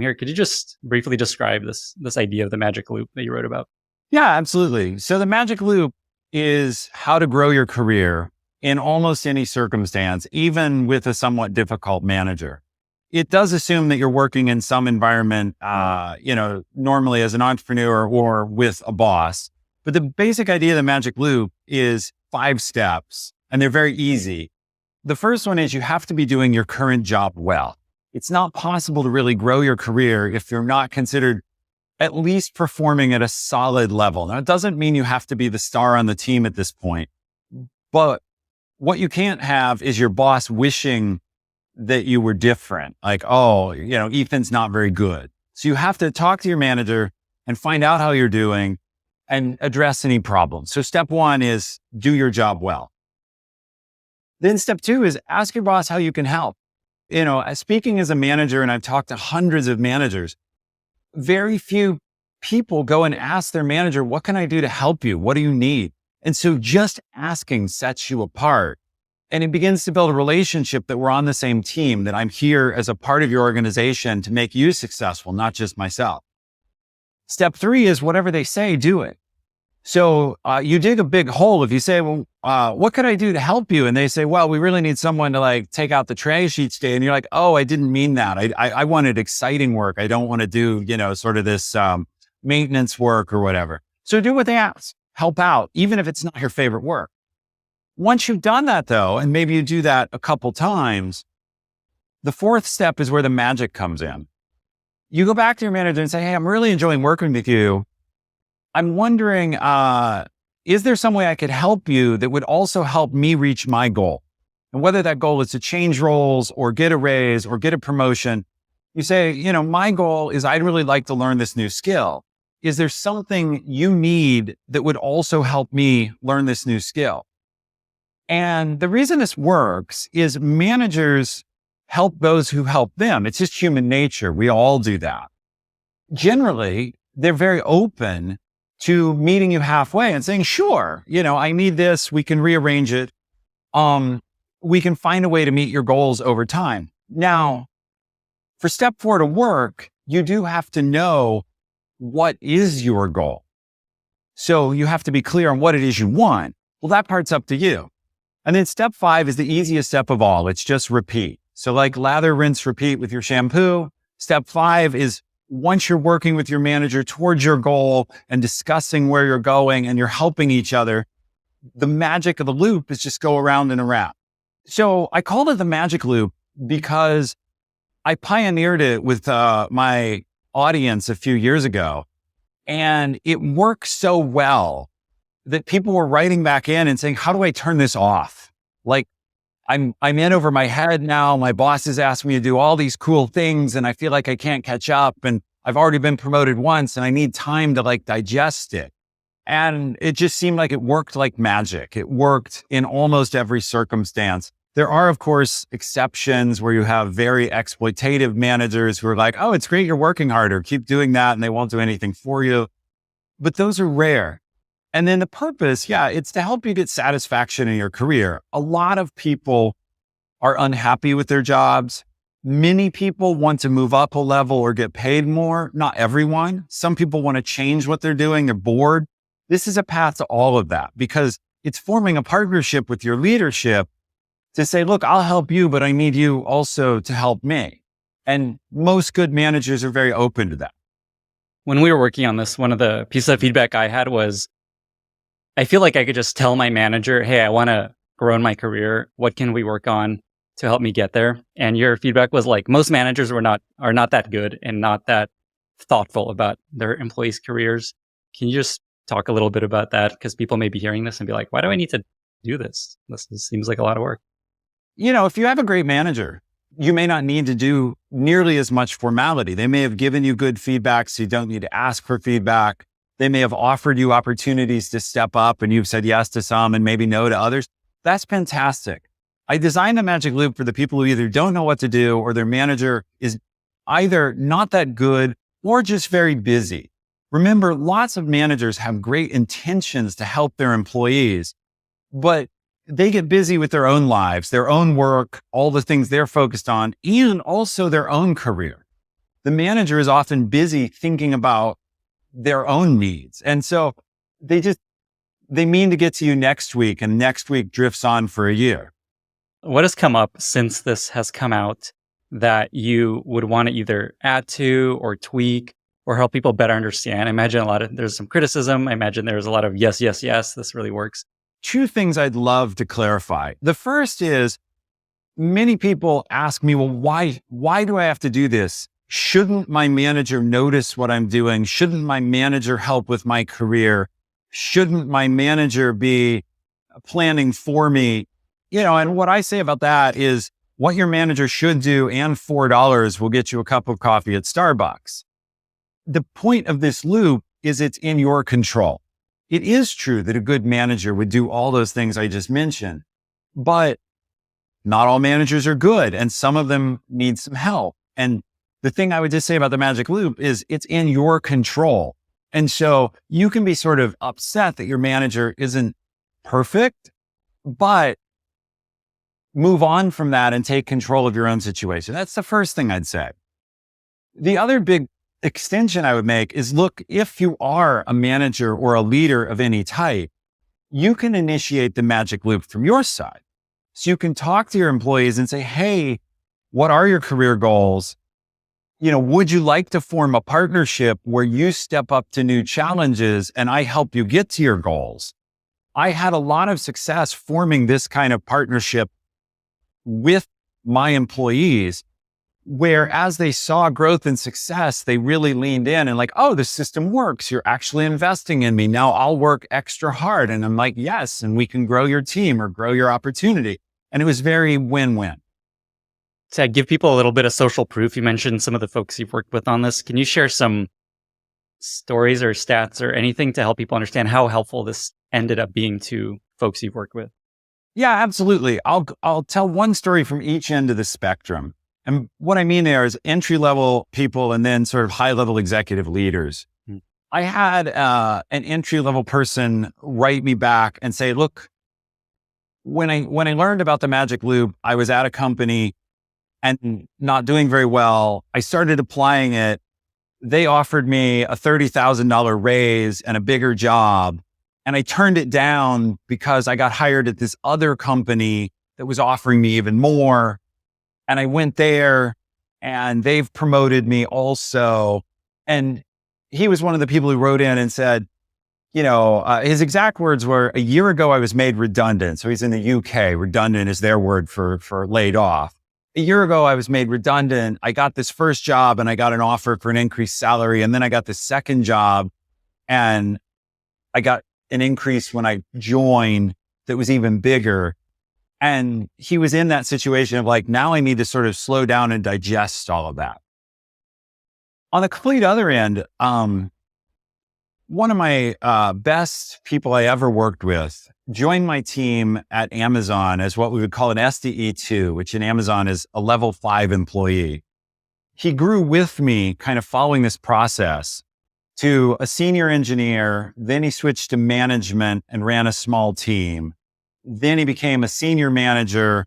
Here, could you just briefly describe this idea of the magic loop that you wrote about? Yeah, absolutely. So the magic loop is how to grow your career in almost any circumstance, even with a somewhat difficult manager. It does assume that you're working in some environment, normally as an entrepreneur or with a boss. But the basic idea of the magic loop is 5 steps, and they're very easy. The first one is you have to be doing your current job well. It's not possible to really grow your career if you're not considered at least performing at a solid level. Now, it doesn't mean you have to be the star on the team at this point, but what you can't have is your boss wishing that you were different. Like, oh, Ethan's not very good. So you have to talk to your manager and find out how you're doing and address any problems. So step 1 is do your job well. Then step 2 is ask your boss how you can help. Speaking as a manager, and I've talked to hundreds of managers, very few people go and ask their manager, what can I do to help you? What do you need? And so just asking sets you apart. And it begins to build a relationship that we're on the same team, that I'm here as a part of your organization to make you successful, not just myself. Step 3 is whatever they say, do it. So you dig a big hole if you say, well, what could I do to help you? And they say, well, we really need someone to take out the trash each day. And you're like, oh, I didn't mean that. I wanted exciting work. I don't want to do, sort of this maintenance work or whatever. So do what they ask. Help out, even if it's not your favorite work. Once you've done that though, and maybe you do that a couple times, the 4th step is where the magic comes in. You go back to your manager and say, hey, I'm really enjoying working with you. I'm wondering, is there some way I could help you that would also help me reach my goal? And whether that goal is to change roles or get a raise or get a promotion, you say, my goal is I'd really like to learn this new skill. Is there something you need that would also help me learn this new skill? And the reason this works is managers help those who help them. It's just human nature. We all do that. Generally, they're very open to meeting you halfway and saying, sure, I need this. We can rearrange it. We can find a way to meet your goals over time. Now, for step 4 to work, you do have to know what is your goal. So you have to be clear on what it is you want. Well, that part's up to you. And then step 5 is the easiest step of all. It's just repeat. So like lather, rinse, repeat with your shampoo. Step 5 is once you're working with your manager towards your goal and discussing where you're going and you're helping each other, the magic of the loop is just go around and around. So I called it the magic loop because I pioneered it with my audience a few years ago, and it worked so well that people were writing back in and saying, how do I turn this off? Like I'm in over my head now. My boss has asked me to do all these cool things and I feel like I can't catch up, and I've already been promoted once and I need time to digest it. And it just seemed like it worked like magic. It worked in almost every circumstance. There are, of course, exceptions where you have very exploitative managers who are like, oh, it's great you're working harder. Keep doing that. And they won't do anything for you. But those are rare. And then the purpose, it's to help you get satisfaction in your career. A lot of people are unhappy with their jobs. Many people want to move up a level or get paid more. Not everyone. Some people want to change what they're doing. They're bored. This is a path to all of that because it's forming a partnership with your leadership to say, look, I'll help you, but I need you also to help me. And most good managers are very open to that. When we were working on this, one of the pieces of feedback I had was, I feel like I could just tell my manager, hey, I want to grow in my career. What can we work on to help me get there? And your feedback was like, most managers are not that good and not that thoughtful about their employees' careers. Can you just talk a little bit about that? Because people may be hearing this and be like, why do I need to do this? This seems like a lot of work. If you have a great manager, you may not need to do nearly as much formality. They may have given you good feedback, so you don't need to ask for feedback. They may have offered you opportunities to step up and you've said yes to some and maybe no to others. That's fantastic. I designed the magic loop for the people who either don't know what to do or their manager is either not that good or just very busy. Remember, lots of managers have great intentions to help their employees, but they get busy with their own lives, their own work, all the things they're focused on, and also their own career. the manager is often busy thinking about their own needs. And so they mean to get to you next week, and next week drifts on for a year. What has come up since this has come out that you would want to either add to or tweak or help people better understand? I imagine there's some criticism. I imagine there's a lot of yes, yes, yes, this really works. Two things I'd love to clarify. The first is many people ask me, well, why do I have to do this? Shouldn't my manager notice what I'm doing? Shouldn't my manager help with my career? Shouldn't my manager be planning for me? And what I say about that is what your manager should do and $4 will get you a cup of coffee at Starbucks. The point of this loop is it's in your control. It is true that a good manager would do all those things I just mentioned, but not all managers are good, and some of them need some help. And the thing I would just say about the magic loop is it's in your control. And so you can be sort of upset that your manager isn't perfect, but move on from that and take control of your own situation. That's the first thing I'd say. The other big extension I would make is, look, if you are a manager or a leader of any type, you can initiate the magic loop from your side. So you can talk to your employees and say, hey, what are your career goals? Would you like to form a partnership where you step up to new challenges and I help you get to your goals? I had a lot of success forming this kind of partnership with my employees, where as they saw growth and success, they really leaned in and like, oh, the system works. You're actually investing in me. Now I'll work extra hard. And I'm like, yes, and we can grow your team or grow your opportunity. And it was very win-win. To give people a little bit of social proof, you mentioned some of the folks you've worked with on this. Can you share some stories or stats or anything to help people understand how helpful this ended up being to folks you've worked with? Yeah, absolutely. I'll tell one story from each end of the spectrum. And what I mean there is entry-level people and then sort of high-level executive leaders. I had an entry-level person write me back and say, look, when I learned about the magic loop, I was at a company and not doing very well. I started applying it. They offered me a $30,000 raise and a bigger job. And I turned it down because I got hired at this other company that was offering me even more. And I went there and they've promoted me also. And he was one of the people who wrote in and said, his exact words were, a year ago, I was made redundant. So he's in the UK. Redundant is their word for laid off. A year ago, I was made redundant. I got this first job and I got an offer for an increased salary. And then I got the second job and I got an increase when I joined that was even bigger. And he was in that situation of like, now I need to sort of slow down and digest all of that. On the complete other end, one of my best people I ever worked with joined my team at Amazon as what we would call an SDE2, which in Amazon is a level 5 employee. He grew with me kind of following this process to a senior engineer. Then he switched to management and ran a small team. Then he became a senior manager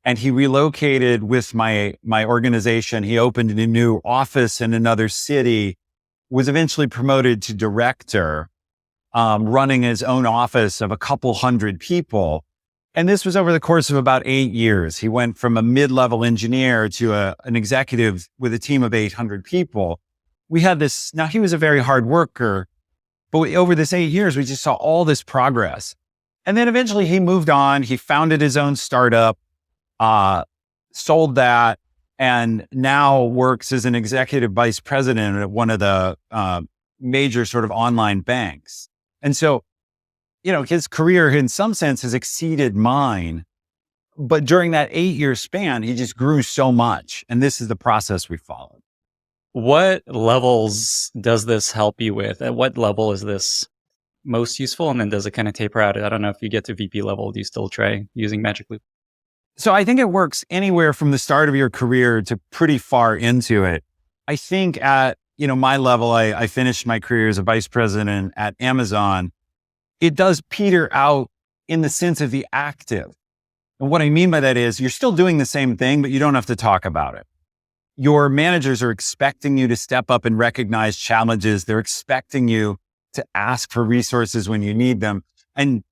and he relocated with my organization. He opened a new office in another city, was eventually promoted to director, running his own office of a couple hundred people. And this was over the course of about 8 years. He went from a mid-level engineer to an executive with a team of 800 people. We had this, now he was a very hard worker, but over this 8 years, we just saw all this progress. And then eventually he moved on. He founded his own startup, sold that, and now works as an executive vice president at one of the major sort of online banks. And so, his career in some sense has exceeded mine. But during that 8-year span, he just grew so much. And this is the process we followed. What levels does this help you with? At what level is this most useful? And then does it kind of taper out? I don't know if you get to VP level, do you still try using Magic Loop? So I think it works anywhere from the start of your career to pretty far into it. I think at, my level, I finished my career as a vice president at Amazon. It does peter out in the sense of the active. And what I mean by that is you're still doing the same thing, but you don't have to talk about it. your managers are expecting you to step up and recognize challenges. They're expecting you to ask for resources when you need them. And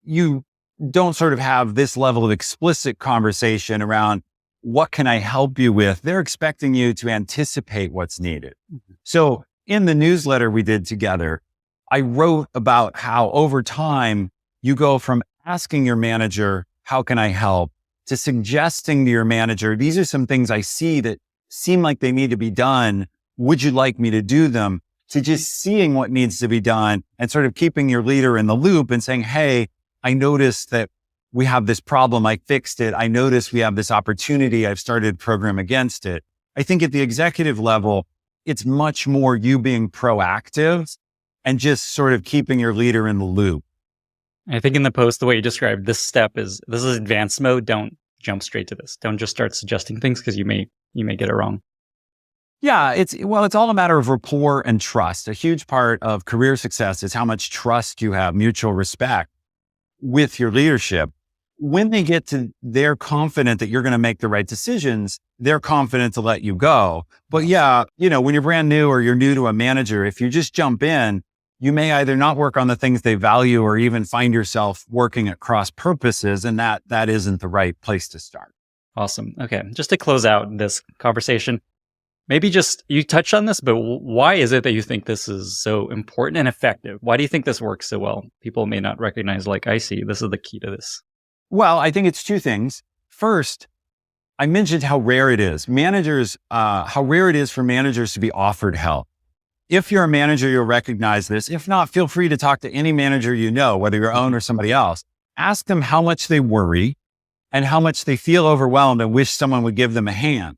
you don't sort of have this level of explicit conversation around what can I help you with? They're expecting you to anticipate what's needed. So in the newsletter we did together, I wrote about how over time you go from asking your manager, how can I help, to suggesting to your manager, these are some things I see that seem like they need to be done. Would you like me to do them? To just seeing what needs to be done and sort of keeping your leader in the loop and saying, hey, I noticed that we have this problem. I fixed it. I noticed we have this opportunity. I've started a program against it. I think at the executive level, it's much more you being proactive and just sort of keeping your leader in the loop. I think in the post, the way you described this step is advanced mode. Don't jump straight to this. Don't just start suggesting things because you may get it wrong. Yeah, it's all a matter of rapport and trust. A huge part of career success is how much trust you have, mutual respect with your leadership. When they get to, they're confident that you're going to make the right decisions, they're confident to let you go. But yeah, when you're brand new or you're new to a manager, if you just jump in, you may either not work on the things they value or even find yourself working at cross purposes. And that isn't the right place to start. Awesome. Okay. Just to close out this conversation, maybe just, you touched on this, but why is it that you think this is so important and effective? Why do you think this works so well? People may not recognize, like, I see, this is the key to this. Well, I think it's two things. First, I mentioned how rare it is. How rare it is for managers to be offered help. If you're a manager, you'll recognize this. If not, feel free to talk to any manager you know, whether your own or somebody else. Ask them how much they worry and how much they feel overwhelmed and wish someone would give them a hand.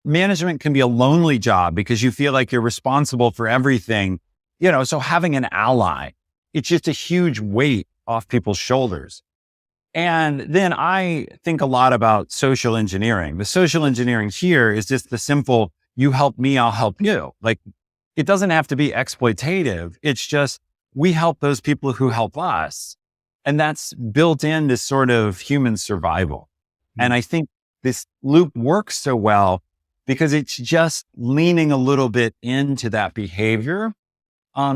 Management can be a lonely job because you feel like you're responsible for everything, so having an ally, it's just a huge weight off people's shoulders. And then I think a lot about social engineering. The social engineering here is just the simple, you help me, I'll help you. Like, it doesn't have to be exploitative. It's just, we help those people who help us. And that's built into sort of human survival. And I think this loop works so well because it's just leaning a little bit into that behavior.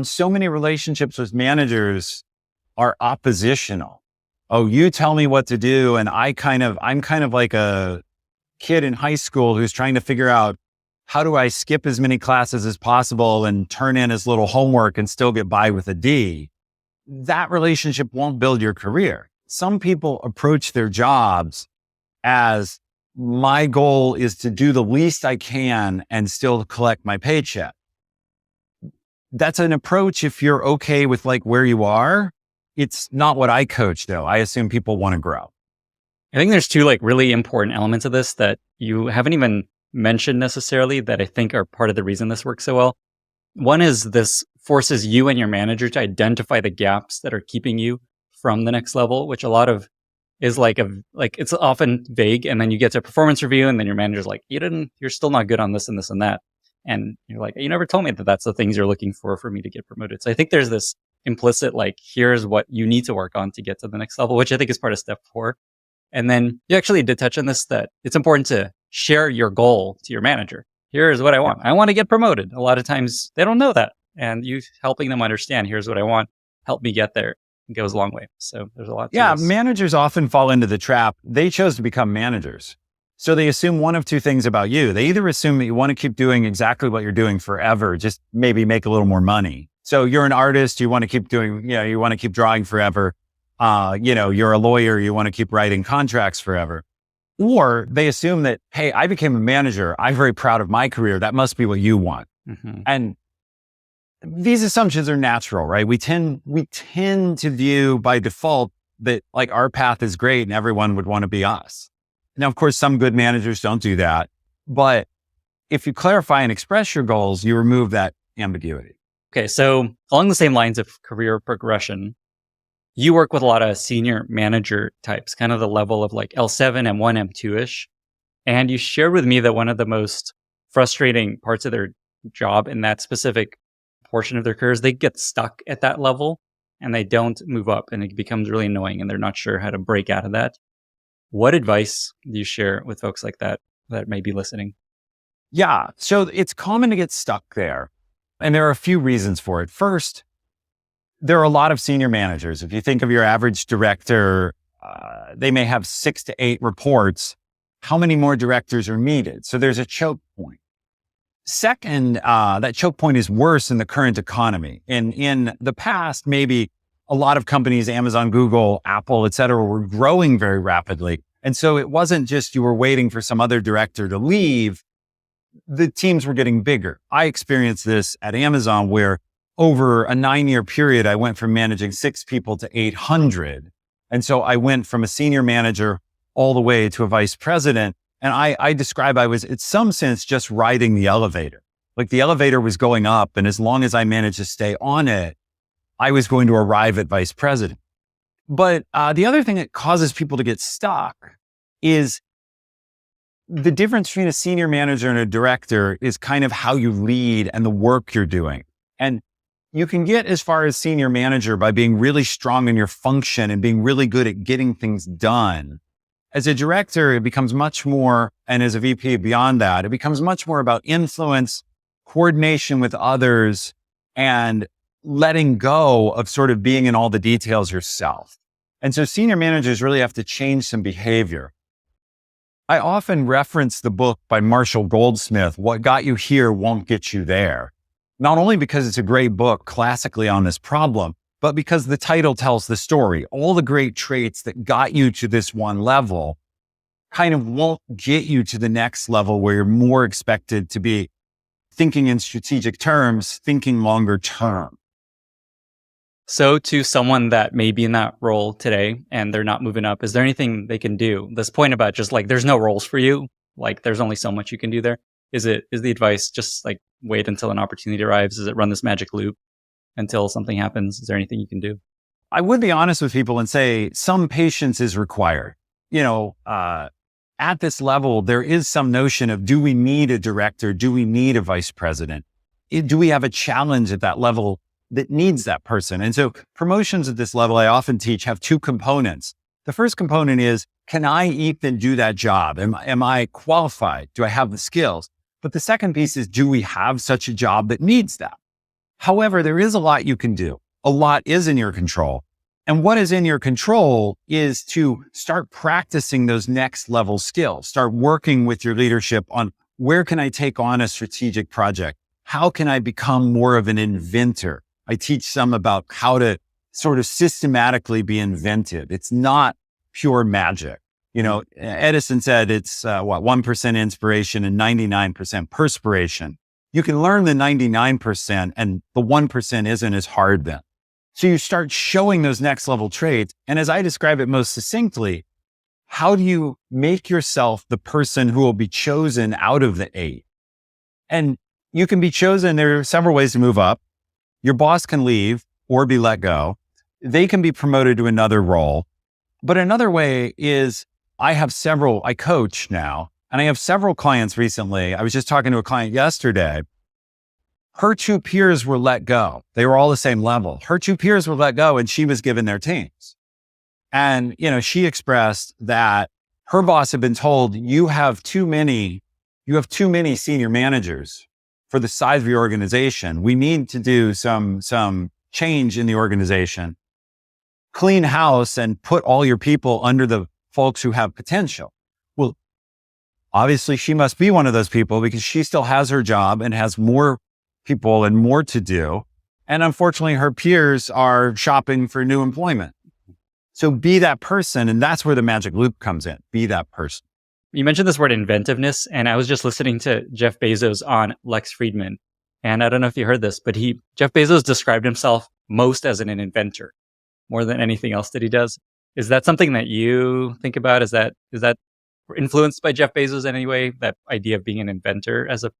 So many relationships with managers are oppositional. Oh, you tell me what to do. And I'm kind of like a kid in high school who's trying to figure out, how do I skip as many classes as possible and turn in as little homework and still get by with a D? That relationship won't build your career. Some people approach their jobs as, my goal is to do the least I can and still collect my paycheck. That's an approach if you're okay with like where you are. It's not what I coach though. I assume people want to grow. I think there's two really important elements of this that you haven't even mentioned necessarily that I think are part of the reason this works so well. One is this forces you and your manager to identify the gaps that are keeping you from the next level, which a lot of is it's often vague. And then you get to a performance review and then your manager's like, you're still not good on this and this and that. And you're like, you never told me that that's the things you're looking for me to get promoted. So I think there's this implicit, here's what you need to work on to get to the next level, which I think is part of step 4. And then you actually did touch on this, that it's important to share your goal to your manager. Here's what I want. I want to get promoted. A lot of times they don't know that. And you helping them understand, here's what I want, help me get there, it goes a long way. So there's a lot to this. Managers often fall into the trap. They chose to become managers. So they assume one of two things about you. They either assume that you want to keep doing exactly what you're doing forever, just maybe make a little more money. So you're an artist, you want to keep doing, you want to keep drawing forever. You're a lawyer, you want to keep writing contracts forever. Or they assume that, hey, I became a manager. I'm very proud of my career. That must be what you want. Mm-hmm. And these assumptions are natural, right? We tend to view by default that our path is great and everyone would want to be us. Now, of course, some good managers don't do that. But if you clarify and express your goals, you remove that ambiguity. Okay. So along the same lines of career progression, you work with a lot of senior manager types, kind of the level of L7, M1, M2-ish. And you shared with me that one of the most frustrating parts of their job in that specific portion of their careers, they get stuck at that level and they don't move up, and it becomes really annoying and they're not sure how to break out of that. What advice do you share with folks like that may be listening? Yeah. So it's common to get stuck there. And there are a few reasons for it. First, there are a lot of senior managers. If you think of your average director, they may have 6 to 8 reports. How many more directors are needed? So there's a choke point. Second, that choke point is worse in the current economy. In the past, maybe a lot of companies, Amazon, Google, Apple, et cetera, were growing very rapidly. And so it wasn't just you were waiting for some other director to leave. The teams were getting bigger. I experienced this at Amazon where over a 9-year period, I went from managing 6 people to 800. And so I went from a senior manager all the way to a vice president. And I describe I was, in some sense, just riding the elevator. Like the elevator was going up. And as long as I managed to stay on it, I was going to arrive at vice president. But the other thing that causes people to get stuck is the difference between a senior manager and a director is kind of how you lead and the work you're doing. And you can get as far as senior manager by being really strong in your function and being really good at getting things done. As a director, it becomes much more, and as a VP beyond that, it becomes much more about influence, coordination with others, and letting go of sort of being in all the details yourself. And so senior managers really have to change some behavior. I often reference the book by Marshall Goldsmith, What Got You Here Won't Get You There. Not only because it's a great book classically on this problem, but because the title tells the story. All the great traits that got you to this one level kind of won't get you to the next level where you're more expected to be thinking in strategic terms, thinking longer term. So to someone that may be in that role today and they're not moving up, is there anything they can do? This point about just like, there's no roles for you. Like there's only so much you can do there. Is the advice just like wait until an opportunity arrives? Is it run this magic loop until something happens? Is there anything you can do? I would be honest with people and say some patience is required. At this level, there is some notion of, do we need a director? Do we need a vice president? Do we have a challenge at that level that needs that person? And so promotions at this level, I often teach, have 2 components. The first component is, can I, Ethan, do that job? Am I qualified? Do I have the skills? But the second piece is, do we have such a job that needs that? However, there is a lot you can do. A lot is in your control. And what is in your control is to start practicing those next level skills. Start working with your leadership on, where can I take on a strategic project? How can I become more of an inventor? I teach some about how to sort of systematically be inventive. It's not pure magic. Edison said it's 1% inspiration and 99% perspiration. You can learn the 99% and the 1% isn't as hard then. So you start showing those next level traits. And as I describe it most succinctly, how do you make yourself the person who will be chosen out of the 8? And you can be chosen. There are several ways to move up. Your boss can leave or be let go. They can be promoted to another role. But another way is, I coach now, and I have several clients recently. I was just talking to a client yesterday. Her 2 peers were let go. They were all the same level. Her 2 peers were let go and she was given their teams. And, she expressed that her boss had been told, you have too many senior managers for the size of your organization. We need to do some change in the organization. Clean house and put all your people under the folks who have potential. Well, obviously she must be one of those people because she still has her job and has more people and more to do. And unfortunately, her peers are shopping for new employment. So be that person. And that's where the magic loop comes in. Be that person. You mentioned this word inventiveness, and I was just listening to Jeff Bezos on Lex Fridman. And I don't know if you heard this, but Jeff Bezos described himself most as an inventor, more than anything else that he does. Is that something that you think about? Is that influenced by Jeff Bezos in any way? That idea of being an inventor as a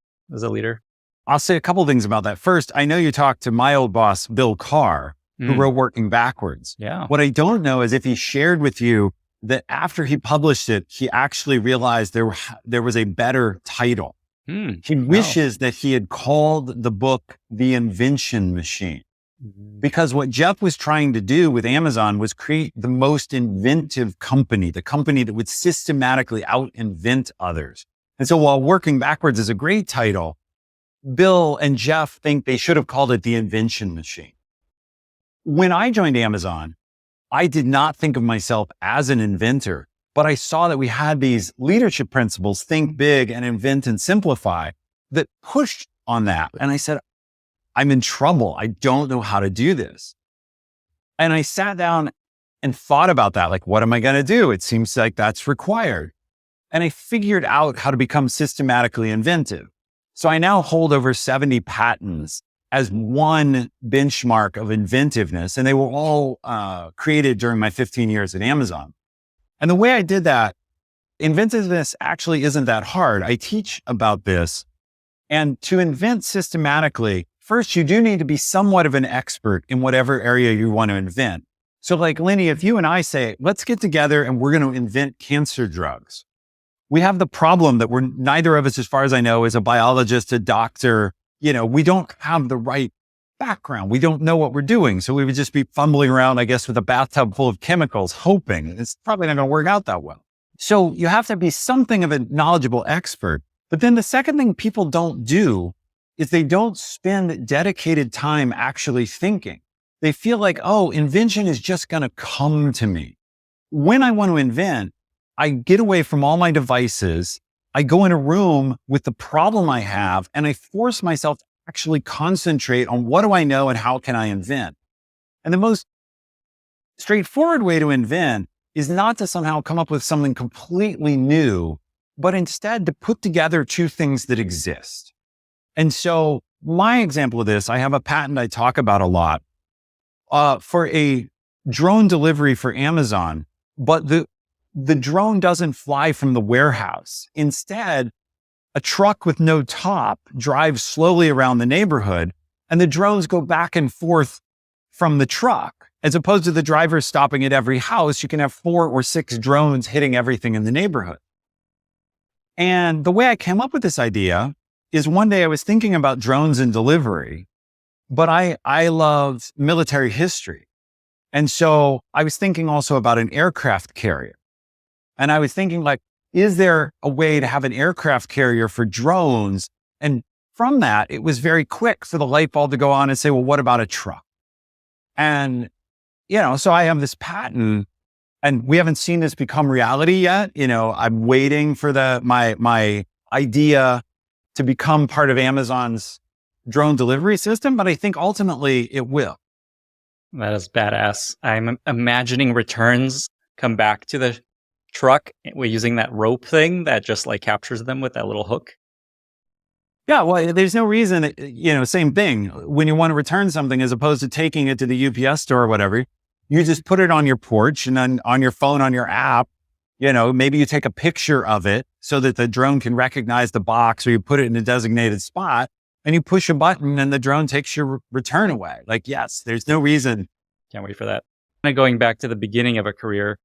leader? I'll say a couple of things about that. First, I know you talked to my old boss, Bill Carr, who wrote Working Backwards. Yeah. What I don't know is if he shared with you that after he published it, he actually realized there was a better title. He wishes that he had called the book The Invention Machine. Because what Jeff was trying to do with Amazon was create the most inventive company, the company that would systematically out-invent others. And so while working backwards is a great title, Bill and Jeff think they should have called it the invention machine. When I joined Amazon, I did not think of myself as an inventor, but I saw that we had these leadership principles, think big and invent and simplify, that pushed on that. And I said, I'm in trouble. I don't know how to do this. And I sat down and thought about that. Like, what am I going to do? It seems like that's required. And I figured out how to become systematically inventive. So I now hold over 70 patents as one benchmark of inventiveness. And they were all created during my 15 years at Amazon. And the way I did that, inventiveness actually isn't that hard. I teach about this. And to invent systematically, first, you do need to be somewhat of an expert in whatever area you want to invent. So like Lenny, if you and I say, let's get together and we're going to invent cancer drugs. We have the problem that neither of us, as far as I know, is a biologist, a doctor. We don't have the right background. We don't know what we're doing. So we would just be fumbling around, I guess, with a bathtub full of chemicals, hoping it's probably not going to work out that well. So you have to be something of a knowledgeable expert. But then the second thing people don't do is they don't spend dedicated time actually thinking. They feel like, oh, invention is just going to come to me. When I want to invent, I get away from all my devices. I go in a room with the problem I have, and I force myself to actually concentrate on what do I know and how can I invent. And the most straightforward way to invent is not to somehow come up with something completely new, but instead to put together two things that exist. And so my example of this, I have a patent I talk about a lot for a drone delivery for Amazon, but the drone doesn't fly from the warehouse. Instead, a truck with no top drives slowly around the neighborhood, and the drones go back and forth from the truck. As opposed to the driver stopping at every house, you can have 4 or 6 drones hitting everything in the neighborhood. And the way I came up with this idea is one day I was thinking about drones and delivery, but I love military history. And so I was thinking also about an aircraft carrier. And I was thinking like, is there a way to have an aircraft carrier for drones? And from that, it was very quick for the light bulb to go on and say, well, what about a truck? And, so I have this patent and we haven't seen this become reality yet. I'm waiting for my idea to become part of Amazon's drone delivery system, but I think ultimately it will. That is badass. I'm imagining returns come back to the truck. We're using that rope thing that just like captures them with that little hook. Yeah, well, there's no reason, same thing. When you want to return something, as opposed to taking it to the UPS store or whatever, you just put it on your porch and then on your phone, on your app, maybe you take a picture of it so that the drone can recognize the box, or you put it in a designated spot and you push a button and the drone takes your return away. Like, yes, there's no reason. Can't wait for that. Going back to the beginning of a career,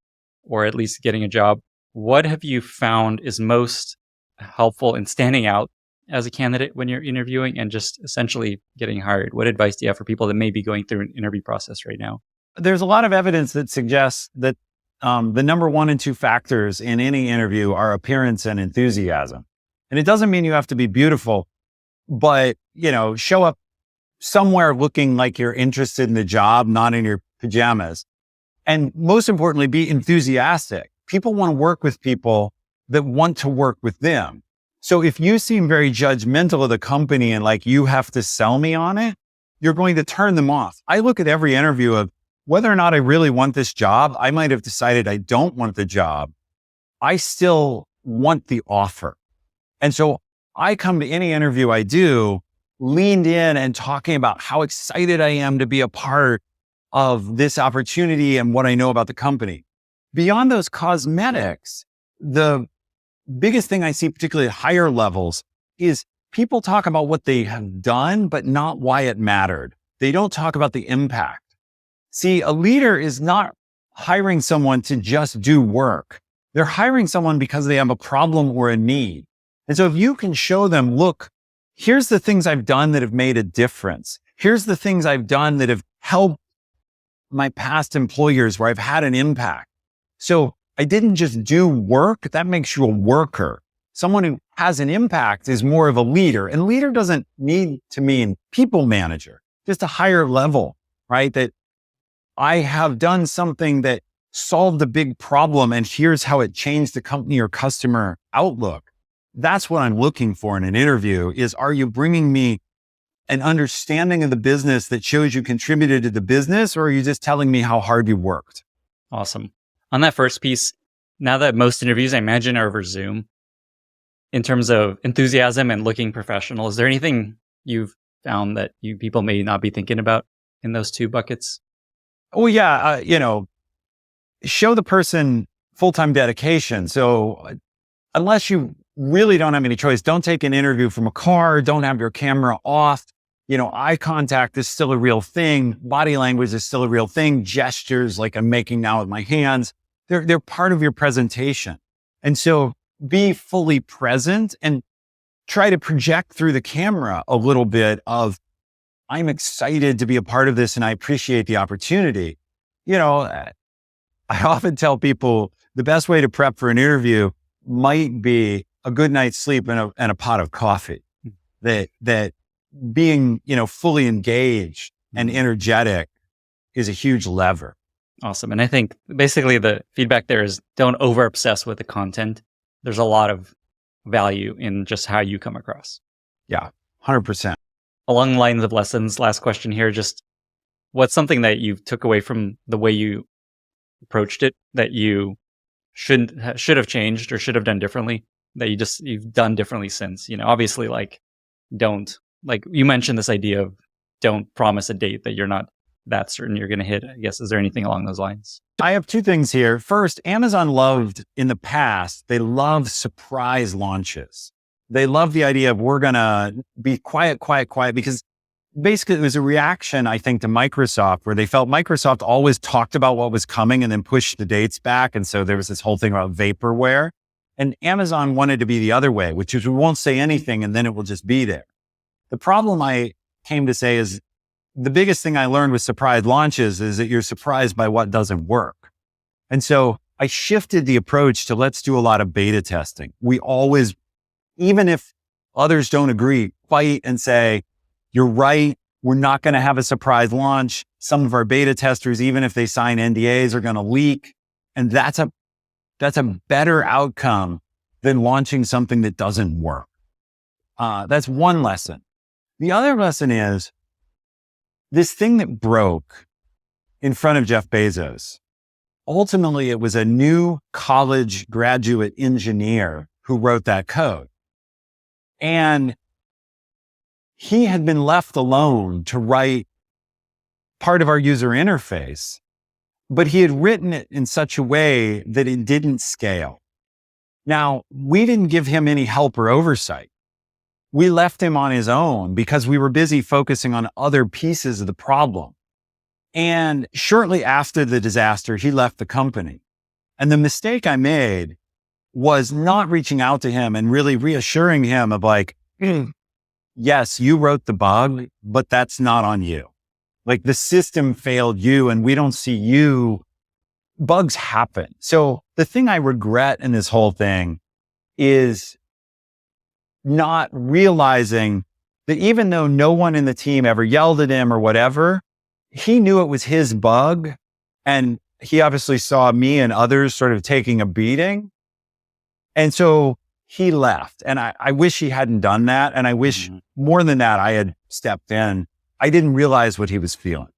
or at least getting a job, what have you found is most helpful in standing out as a candidate when you're interviewing and just essentially getting hired? What advice do you have for people that may be going through an interview process right now? There's a lot of evidence that suggests that the number 1 and 2 factors in any interview are appearance and enthusiasm. And it doesn't mean you have to be beautiful, but, show up somewhere looking like you're interested in the job, not in your pajamas. And most importantly, be enthusiastic. People want to work with people that want to work with them. So if you seem very judgmental of the company and like you have to sell me on it, you're going to turn them off. I look at every interview of whether or not I really want this job. I might have decided I don't want the job. I still want the offer. And so I come to any interview I do leaned in and talking about how excited I am to be a part of this opportunity and what I know about the company. Beyond those cosmetics, the biggest thing I see, particularly at higher levels, is people talk about what they have done, but not why it mattered. They don't talk about the impact. See, a leader is not hiring someone to just do work. They're hiring someone because they have a problem or a need. And so if you can show them, look, here's the things I've done that have made a difference. Here's the things I've done that have helped my past employers where I've had an impact. So I didn't just do work. That makes you a worker. Someone who has an impact is more of a leader, and leader doesn't need to mean people manager, just a higher level, right? That I have done something that solved a big problem and here's how it changed the company or customer outlook. That's what I'm looking for in an interview is, are you bringing me an understanding of the business that shows you contributed to the business, or are you just telling me how hard you worked? Awesome. On that first piece, now that most interviews I imagine are over Zoom, in terms of enthusiasm and looking professional, is there anything you've found that people may not be thinking about in those two buckets? Oh yeah. Show the person full-time dedication. So unless you really don't have any choice, don't take an interview from a car, don't have your camera off. Eye contact is still a real thing. Body language is still a real thing. Gestures like I'm making now with my hands, they're part of your presentation. And so be fully present and try to project through the camera a little bit of, I'm excited to be a part of this and I appreciate the opportunity. I often tell people the best way to prep for an interview might be a good night's sleep and a pot of coffee. That being, fully engaged and energetic is a huge lever. Awesome. And I think basically the feedback there is don't over obsess with the content. There's a lot of value in just how you come across. Yeah, 100%. Along the lines of lessons, last question here, just what's something that you took away from the way you approached it that you should have changed or should have done differently that you've done differently since? Obviously, don't, you mentioned this idea of don't promise a date that you're not that certain you're going to hit. I guess, is there anything along those lines? I have two things here. First, Amazon loved in the past, they love surprise launches. They love the idea of we're going to be quiet, because basically it was a reaction, I think, to Microsoft, where they felt Microsoft always talked about what was coming and then pushed the dates back. And so there was this whole thing about vaporware. And Amazon wanted to be the other way, which is we won't say anything and then it will just be there. The problem I came to say is the biggest thing I learned with surprise launches is that you're surprised by what doesn't work. And so I shifted the approach to let's do a lot of beta testing. We always, even if others don't agree, fight and say, you're right, we're not going to have a surprise launch. Some of our beta testers, even if they sign NDAs, are going to leak. And that's a better outcome than launching something that doesn't work. That's one lesson. The other lesson is this thing that broke in front of Jeff Bezos. Ultimately, it was a new college graduate engineer who wrote that code. And he had been left alone to write part of our user interface, but he had written it in such a way that it didn't scale. Now, we didn't give him any help or oversight. We left him on his own because we were busy focusing on other pieces of the problem. And shortly after the disaster, he left the company. And the mistake I made was not reaching out to him and really reassuring him of yes, you wrote the bug, but that's not on you. The system failed you and we don't see you. Bugs happen. So the thing I regret in this whole thing is not realizing that even though no one in the team ever yelled at him or whatever, he knew it was his bug. And he obviously saw me and others sort of taking a beating. And so he left. And I wish he hadn't done that. And I wish more than that, I had stepped in. I didn't realize what he was feeling.